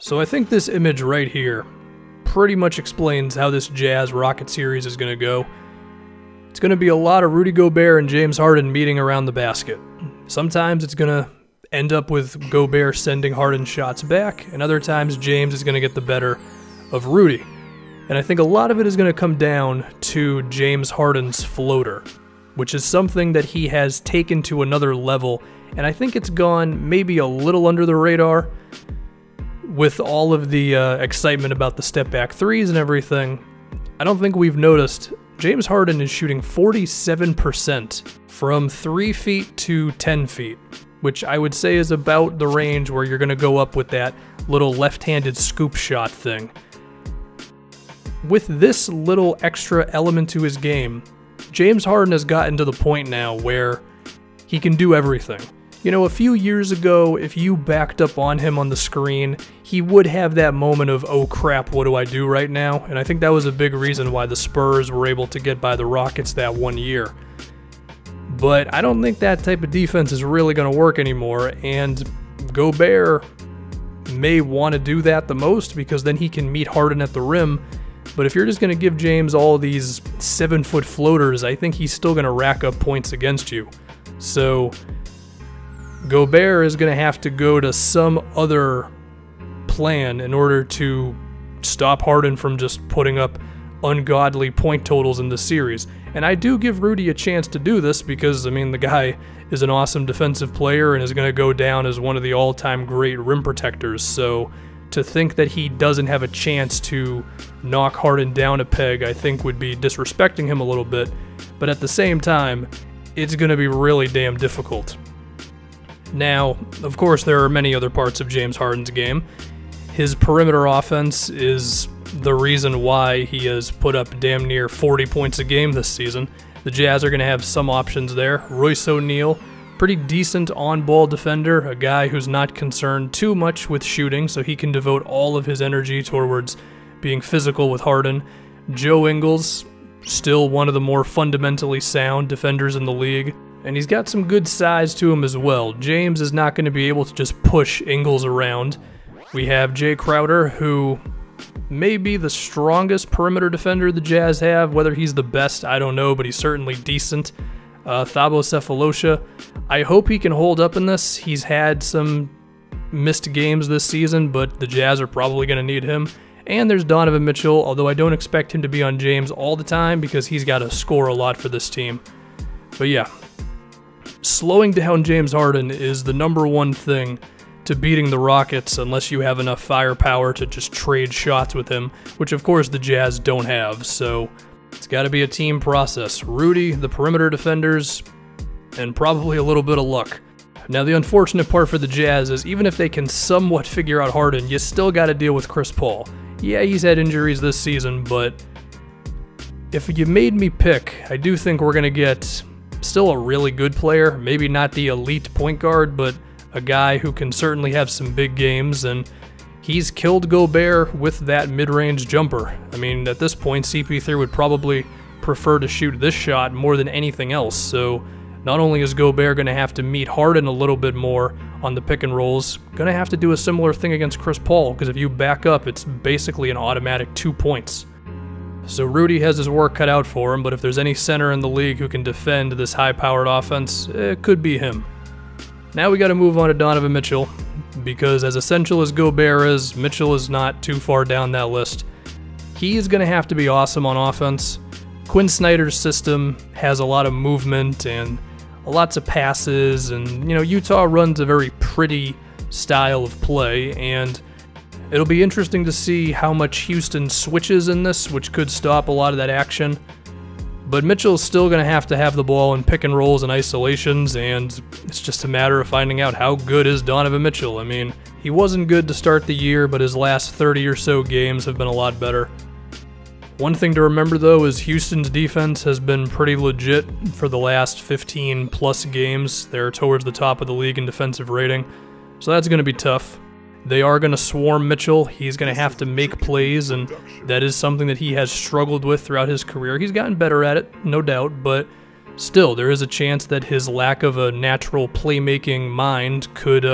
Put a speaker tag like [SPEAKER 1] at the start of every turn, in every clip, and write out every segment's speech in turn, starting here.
[SPEAKER 1] So I think this image right here pretty much explains how this Jazz-Rocket series is going to go. It's going to be a lot of Rudy Gobert and James Harden meeting around the basket. Sometimes it's going to end up with Gobert sending Harden shots back, and other times James is going to get the better of Rudy. And I think a lot of it is going to come down to James Harden's floater, which is something that he has taken to another level, and I think it's gone maybe a little under the radar with all of the excitement about the step-back threes and everything. I don't think we've noticed James Harden is shooting 47% from 3 feet to 10 feet, which I would say is about the range where you're going to go up with that little left-handed scoop shot thing. With this little extra element to his game, James Harden has gotten to the point now where he can do everything. You know, a few years ago, if you backed up on him on the screen, he would have that moment of, oh crap, what do I do right now? And I think that was a big reason why the Spurs were able to get by the Rockets that one year. But I don't think that type of defense is really going to work anymore, and Gobert may want to do that the most because then he can meet Harden at the rim. But if you're just going to give James all these 7-foot floaters, I think he's still going to rack up points against you. So Gobert is going to have to go to some other plan in order to stop Harden from just putting up ungodly point totals in the series. And I do give Rudy a chance to do this because, I mean, the guy is an awesome defensive player and is going to go down as one of the all-time great rim protectors. So to think that he doesn't have a chance to knock Harden down a peg, I think would be disrespecting him a little bit. But at the same time, it's going to be really damn difficult. Now, of course, there are many other parts of James Harden's game. His perimeter offense is the reason why he has put up damn near 40 points a game this season. The Jazz are going to have some options there. Royce O'Neal, pretty decent on-ball defender, a guy who's not concerned too much with shooting, so he can devote all of his energy towards being physical with Harden. Joe Ingles, still one of the more fundamentally sound defenders in the league, and he's got some good size to him as well. James is not going to be able to just push Ingles around. We have Jay Crowder, who may be the strongest perimeter defender the Jazz have. Whether he's the best, I don't know, but he's certainly decent. Thabo Sefolosha, I hope he can hold up in this. He's had some missed games this season, but the Jazz are probably going to need him. And there's Donovan Mitchell, although I don't expect him to be on James all the time because he's got to score a lot for this team. But yeah, slowing down James Harden is the #1 thing to beating the Rockets unless you have enough firepower to just trade shots with him, which of course the Jazz don't have, so it's got to be a team process. Rudy, the perimeter defenders, and probably a little bit of luck. Now the unfortunate part for the Jazz is even if they can somewhat figure out Harden, you still got to deal with Chris Paul. Yeah, he's had injuries this season, but if you made me pick, I do think we're going to get still a really good player, maybe not the elite point guard, but a guy who can certainly have some big games, and he's killed Gobert with that mid-range jumper. I mean, at this point, CP3 would probably prefer to shoot this shot more than anything else, so not only is Gobert going to have to meet Harden a little bit more on the pick and rolls, going to have to do a similar thing against Chris Paul, because if you back up, it's basically an automatic 2 points. So Rudy has his work cut out for him, but if there's any center in the league who can defend this high-powered offense, it could be him. Now we got to move on to Donovan Mitchell, because as essential as Gobert is, Mitchell is not too far down that list. He is going to have to be awesome on offense. Quinn Snyder's system has a lot of movement and lots of passes, and Utah runs a very pretty style of play, and it'll be interesting to see how much Houston switches in this, which could stop a lot of that action. But Mitchell's still going to have the ball in pick and rolls and isolations, and it's just a matter of finding out how good is Donovan Mitchell. I mean, he wasn't good to start the year, but his last 30 or so games have been a lot better. One thing to remember, though, is Houston's defense has been pretty legit for the last 15-plus games. They're towards the top of the league in defensive rating, so that's going to be tough. They are going to swarm Mitchell. He's going to have to make plays, and that is something that he has struggled with throughout his career. He's gotten better at it, no doubt, but still, there is a chance that his lack of a natural playmaking mind could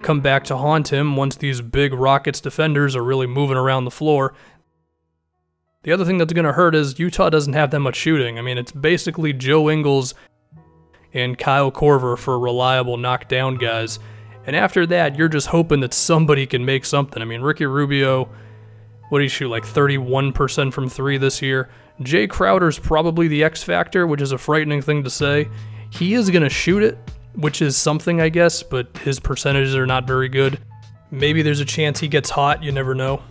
[SPEAKER 1] come back to haunt him once these big Rockets defenders are really moving around the floor. The other thing that's going to hurt is Utah doesn't have that much shooting. I mean, it's basically Joe Ingles and Kyle Korver for reliable knockdown guys. And after that, you're just hoping that somebody can make something. I mean, Ricky Rubio, what did he shoot, like 31% from three this year? Jay Crowder's probably the X factor, which is a frightening thing to say. He is going to shoot it, which is something, I guess, but his percentages are not very good. Maybe there's a chance he gets hot, you never know.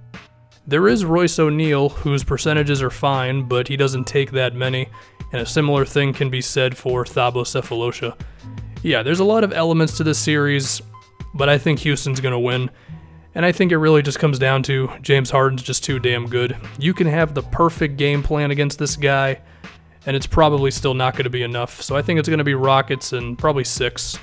[SPEAKER 1] There is Royce O'Neal, whose percentages are fine, but he doesn't take that many, and a similar thing can be said for Thabo Sefolosha. Yeah, there's a lot of elements to this series, but I think Houston's going to win, and I think it really just comes down to James Harden's just too damn good. You can have the perfect game plan against this guy, and it's probably still not going to be enough, so I think it's going to be Rockets and probably 6.